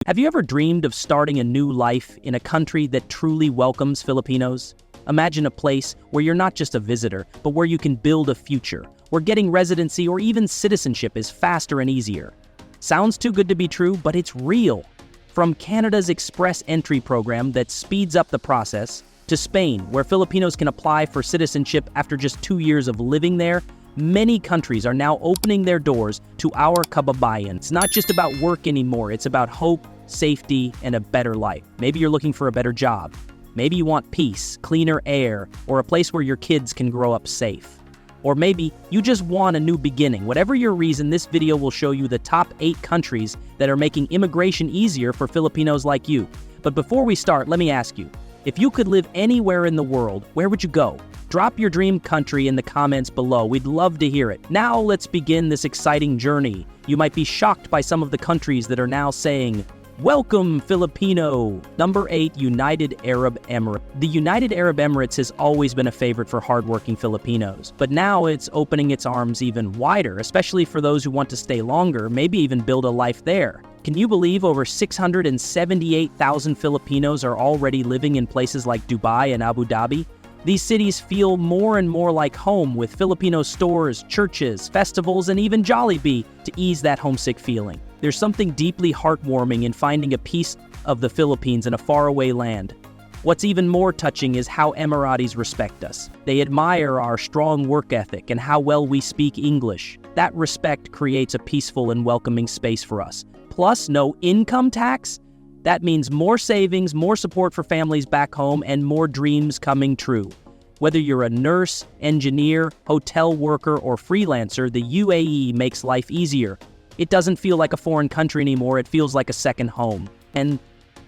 Have you ever dreamed of starting a new life in a country that truly welcomes Filipinos? Imagine a place where you're not just a visitor, but where you can build a future, where getting residency or even citizenship is faster and easier. Sounds too good to be true, but it's real. From Canada's Express Entry program that speeds up the process, to Spain, where Filipinos can apply for citizenship after just 2 years of living there, many countries are now opening their doors to our kababayan. It's not just about work anymore, it's about hope, safety, and a better life. Maybe you're looking for a better job. Maybe you want peace, cleaner air, or a place where your kids can grow up safe. Or maybe you just want a new beginning. Whatever your reason, this video will show you the top 8 countries that are making immigration easier for Filipinos like you. But before we start, let me ask you, if you could live anywhere in the world, where would you go? Drop your dream country in the comments below. We'd love to hear it. Now let's begin this exciting journey. You might be shocked by some of the countries that are now saying, "Welcome, Filipino." Number 8, United Arab Emirates. The United Arab Emirates has always been a favorite for hardworking Filipinos, but now it's opening its arms even wider, especially for those who want to stay longer, maybe even build a life there. Can you believe over 678,000 Filipinos are already living in places like Dubai and Abu Dhabi? These cities feel more and more like home, with Filipino stores, churches, festivals, and even Jollibee to ease that homesick feeling. There's something deeply heartwarming in finding a piece of the Philippines in a faraway land. What's even more touching is how Emiratis respect us. They admire our strong work ethic and how well we speak English. That respect creates a peaceful and welcoming space for us. Plus, no income tax? That means more savings, more support for families back home, and more dreams coming true. Whether you're a nurse, engineer, hotel worker, or freelancer, the UAE makes life easier. It doesn't feel like a foreign country anymore, it feels like a second home. And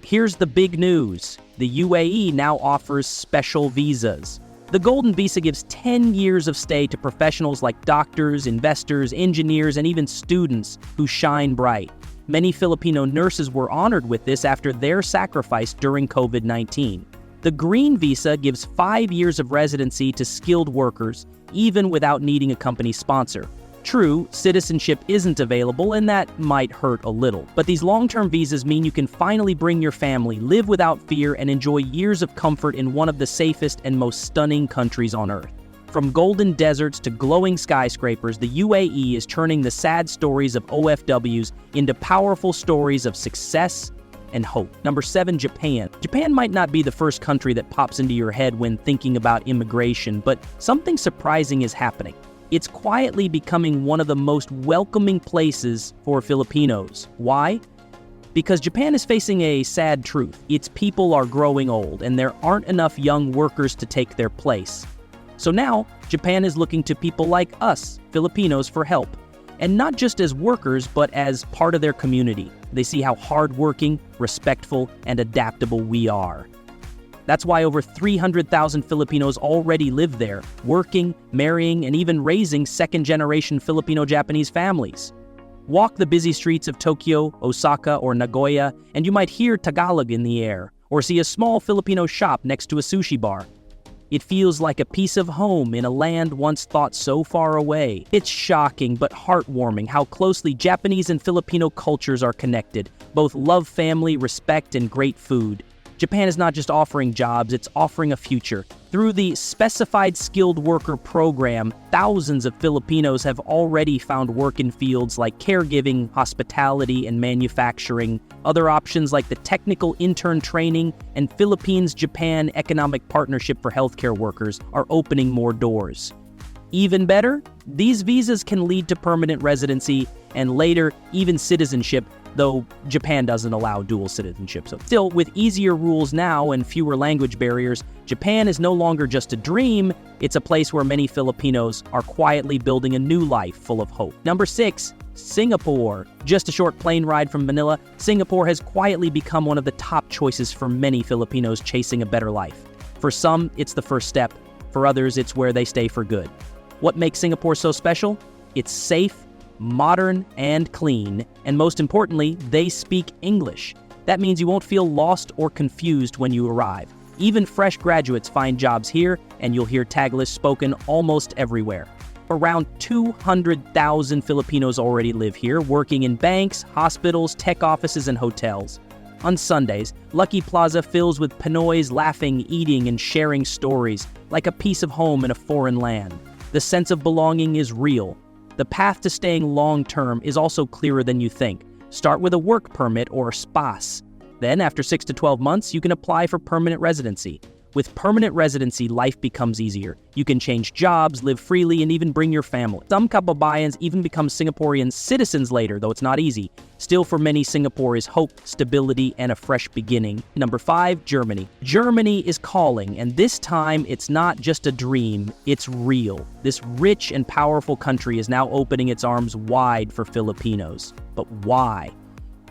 here's the big news. The UAE now offers special visas. The Golden Visa gives 10 years of stay to professionals like doctors, investors, engineers, and even students who shine bright. Many Filipino nurses were honored with this after their sacrifice during COVID-19. The Green Visa gives 5 years of residency to skilled workers, even without needing a company sponsor. True, citizenship isn't available, and that might hurt a little. But these long-term visas mean you can finally bring your family, live without fear, and enjoy years of comfort in one of the safest and most stunning countries on earth. From golden deserts to glowing skyscrapers, the UAE is turning the sad stories of OFWs into powerful stories of success and hope. Number 7, Japan. Japan might not be the first country that pops into your head when thinking about immigration, but something surprising is happening. It's quietly becoming one of the most welcoming places for Filipinos. Why? Because Japan is facing a sad truth. Its people are growing old, and there aren't enough young workers to take their place. So now, Japan is looking to people like us, Filipinos, for help. And not just as workers, but as part of their community. They see how hardworking, respectful, and adaptable we are. That's why over 300,000 Filipinos already live there, working, marrying, and even raising second-generation Filipino-Japanese families. Walk the busy streets of Tokyo, Osaka, or Nagoya, and you might hear Tagalog in the air, or see a small Filipino shop next to a sushi bar. It feels like a piece of home in a land once thought so far away. It's shocking but heartwarming how closely Japanese and Filipino cultures are connected. Both love family, respect, and great food. Japan is not just offering jobs, it's offering a future. Through the Specified Skilled Worker Program, thousands of Filipinos have already found work in fields like caregiving, hospitality, and manufacturing. Other options like the Technical Intern Training and Philippines-Japan Economic Partnership for Healthcare Workers are opening more doors. Even better, these visas can lead to permanent residency and later, even citizenship, though Japan doesn't allow dual citizenship. So still, with easier rules now and fewer language barriers, Japan is no longer just a dream, it's a place where many Filipinos are quietly building a new life full of hope. Number 6, Singapore. Just a short plane ride from Manila, Singapore has quietly become one of the top choices for many Filipinos chasing a better life. For some, it's the first step. For others, it's where they stay for good. What makes Singapore so special? It's safe, modern, and clean, and most importantly, they speak English. That means you won't feel lost or confused when you arrive. Even fresh graduates find jobs here, and you'll hear Taglish spoken almost everywhere. Around 200,000 Filipinos already live here, working in banks, hospitals, tech offices, and hotels. On Sundays, Lucky Plaza fills with Pinoys laughing, eating, and sharing stories, like a piece of home in a foreign land. The sense of belonging is real. The path to staying long-term is also clearer than you think. Start with a work permit or SPAS. Then, after 6 to 12 months, you can apply for permanent residency. With permanent residency, life becomes easier. You can change jobs, live freely, and even bring your family. Some kababayans even become Singaporean citizens later, though it's not easy. Still, for many, Singapore is hope, stability, and a fresh beginning. Number 5, Germany. Germany is calling, and this time it's not just a dream, it's real. This rich and powerful country is now opening its arms wide for Filipinos. But why?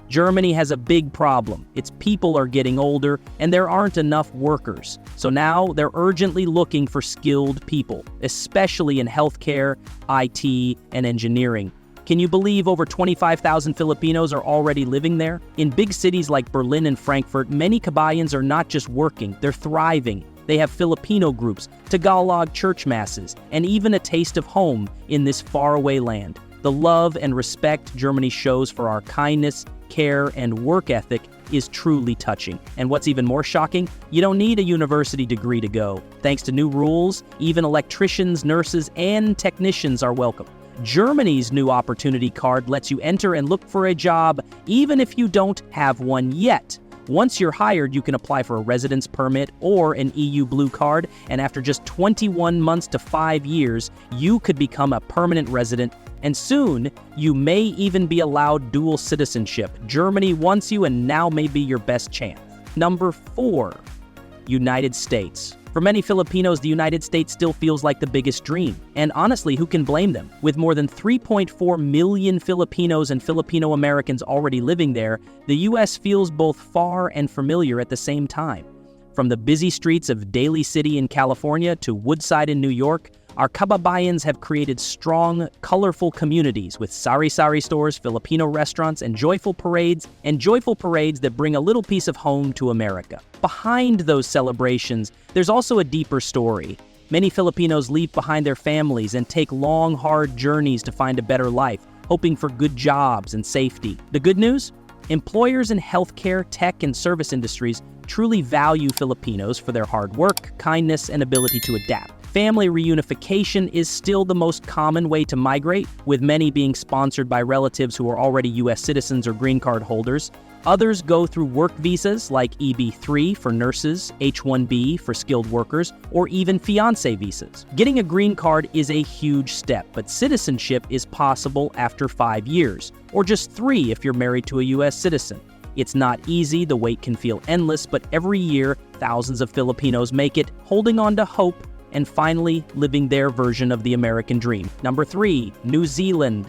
Germany has a big problem. Its people are getting older, and there aren't enough workers. So now they're urgently looking for skilled people, especially in healthcare, IT, and engineering. Can you believe over 25,000 Filipinos are already living there? In big cities like Berlin and Frankfurt, many kabayans are not just working, they're thriving. They have Filipino groups, Tagalog church masses, and even a taste of home in this faraway land. The love and respect Germany shows for our kindness, care, and work ethic is truly touching. And what's even more shocking, you don't need a university degree to go. Thanks to new rules, even electricians, nurses, and technicians are welcome. Germany's new opportunity card lets you enter and look for a job even if you don't have one yet. Once you're hired, you can apply for a residence permit or an EU Blue Card, and after just 21 months to 5 years, you could become a permanent resident, and soon, you may even be allowed dual citizenship. Germany wants you, and now may be your best chance. Number 4, United States. For many Filipinos, the United States still feels like the biggest dream. And honestly, who can blame them? With more than 3.4 million Filipinos and Filipino Americans already living there, the U.S. feels both far and familiar at the same time. From the busy streets of Daly City in California to Woodside in New York, our kababayans have created strong, colorful communities with sari-sari stores, Filipino restaurants, and joyful parades that bring a little piece of home to America. Behind those celebrations, there's also a deeper story. Many Filipinos leave behind their families and take long, hard journeys to find a better life, hoping for good jobs and safety. The good news? Employers in healthcare, tech, and service industries truly value Filipinos for their hard work, kindness, and ability to adapt. Family reunification is still the most common way to migrate, with many being sponsored by relatives who are already U.S. citizens or green card holders. Others go through work visas like EB-3 for nurses, H-1B for skilled workers, or even fiancé visas. Getting a green card is a huge step, but citizenship is possible after 5 years, or just 3 if you're married to a U.S. citizen. It's not easy, the wait can feel endless, but every year, thousands of Filipinos make it, holding on to hope and finally living their version of the American dream. Number 3, New Zealand.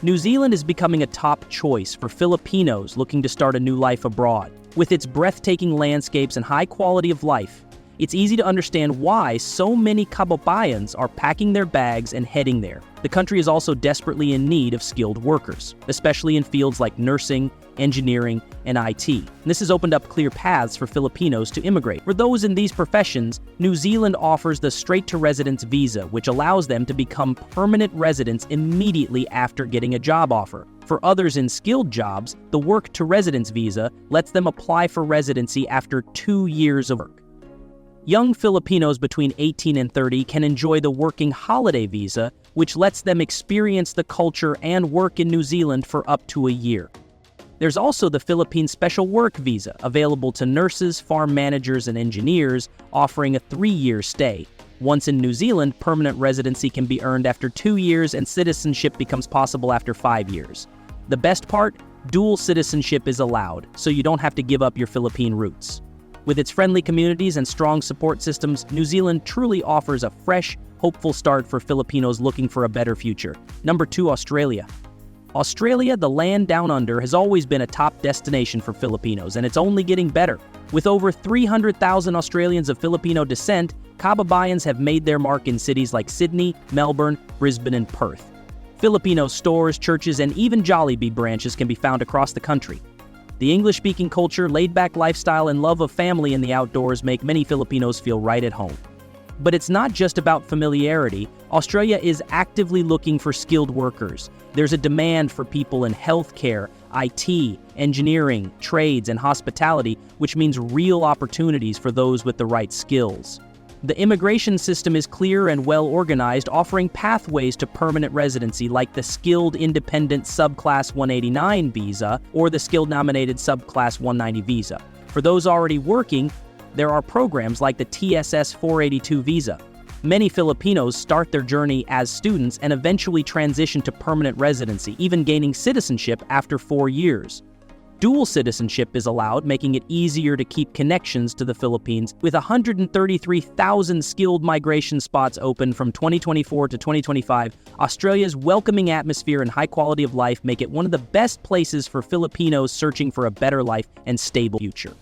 New Zealand is becoming a top choice for Filipinos looking to start a new life abroad. With its breathtaking landscapes and high quality of life, it's easy to understand why so many kababayans are packing their bags and heading there. The country is also desperately in need of skilled workers, especially in fields like nursing, engineering, and IT. And this has opened up clear paths for Filipinos to immigrate. For those in these professions, New Zealand offers the straight-to-residence visa, which allows them to become permanent residents immediately after getting a job offer. For others in skilled jobs, the work-to-residence visa lets them apply for residency after 2 years of work. Young Filipinos between 18 and 30 can enjoy the working holiday visa, which lets them experience the culture and work in New Zealand for up to a year. There's also the Philippine Special Work Visa, available to nurses, farm managers, and engineers, offering a 3-year stay. Once in New Zealand, permanent residency can be earned after 2 years and citizenship becomes possible after 5 years. The best part? Dual citizenship is allowed, so you don't have to give up your Philippine roots. With its friendly communities and strong support systems, New Zealand truly offers a fresh, hopeful start for Filipinos looking for a better future. Number 2, Australia. Australia, the land down under, has always been a top destination for Filipinos, and it's only getting better. With over 300,000 Australians of Filipino descent, kababayans have made their mark in cities like Sydney, Melbourne, Brisbane, and Perth. Filipino stores, churches, and even Jollibee branches can be found across the country. The English-speaking culture, laid-back lifestyle, and love of family and the outdoors make many Filipinos feel right at home. But it's not just about familiarity. Australia is actively looking for skilled workers. There's a demand for people in healthcare, IT, engineering, trades, and hospitality, which means real opportunities for those with the right skills. The immigration system is clear and well organized, offering pathways to permanent residency like the Skilled Independent Subclass 189 visa or the Skilled Nominated Subclass 190 visa. For those already working, there are programs like the TSS 482 visa. Many Filipinos start their journey as students and eventually transition to permanent residency, even gaining citizenship after 4 years. Dual citizenship is allowed, making it easier to keep connections to the Philippines. With 133,000 skilled migration spots open from 2024 to 2025, Australia's welcoming atmosphere and high quality of life make it one of the best places for Filipinos searching for a better life and stable future.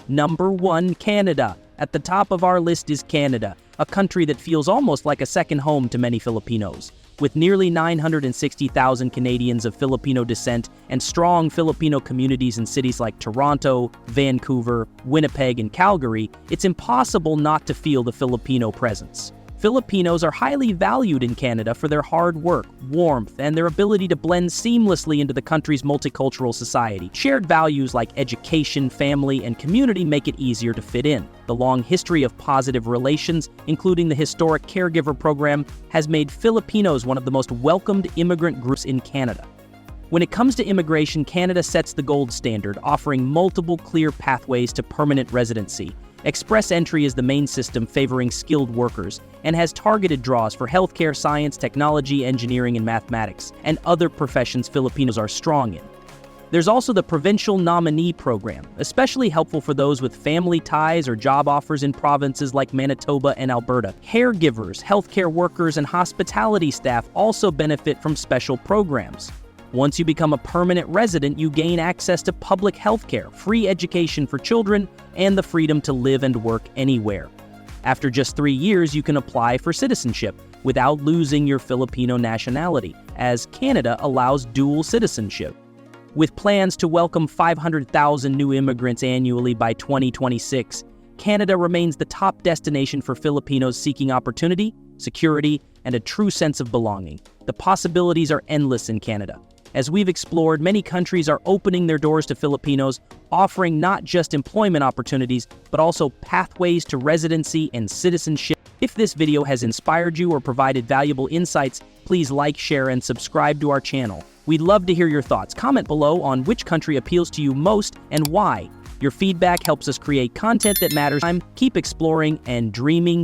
Number 1, Canada. At the top of our list is Canada, a country that feels almost like a second home to many Filipinos. With nearly 960,000 Canadians of Filipino descent and strong Filipino communities in cities like Toronto, Vancouver, Winnipeg, and Calgary, it's impossible not to feel the Filipino presence. Filipinos are highly valued in Canada for their hard work, warmth, and their ability to blend seamlessly into the country's multicultural society. Shared values like education, family, and community make it easier to fit in. The long history of positive relations, including the historic caregiver program, has made Filipinos one of the most welcomed immigrant groups in Canada. When it comes to immigration, Canada sets the gold standard, offering multiple clear pathways to permanent residency. Express entry is the main system favoring skilled workers and has targeted draws for healthcare, science, technology, engineering, and mathematics, and other professions Filipinos are strong in. There's also the Provincial Nominee Program, especially helpful for those with family ties or job offers in provinces like Manitoba and Alberta. Caregivers, healthcare workers, and hospitality staff also benefit from special programs. Once you become a permanent resident, you gain access to public health care, free education for children, and the freedom to live and work anywhere. After just 3 years, you can apply for citizenship without losing your Filipino nationality, as Canada allows dual citizenship. With plans to welcome 500,000 new immigrants annually by 2026, Canada remains the top destination for Filipinos seeking opportunity, security, and a true sense of belonging. The possibilities are endless in Canada. As we've explored, many countries are opening their doors to Filipinos, offering not just employment opportunities, but also pathways to residency and citizenship. If this video has inspired you or provided valuable insights, please like, share, and subscribe to our channel. We'd love to hear your thoughts. Comment below on which country appeals to you most and why. Your feedback helps us create content that matters. Keep exploring and dreaming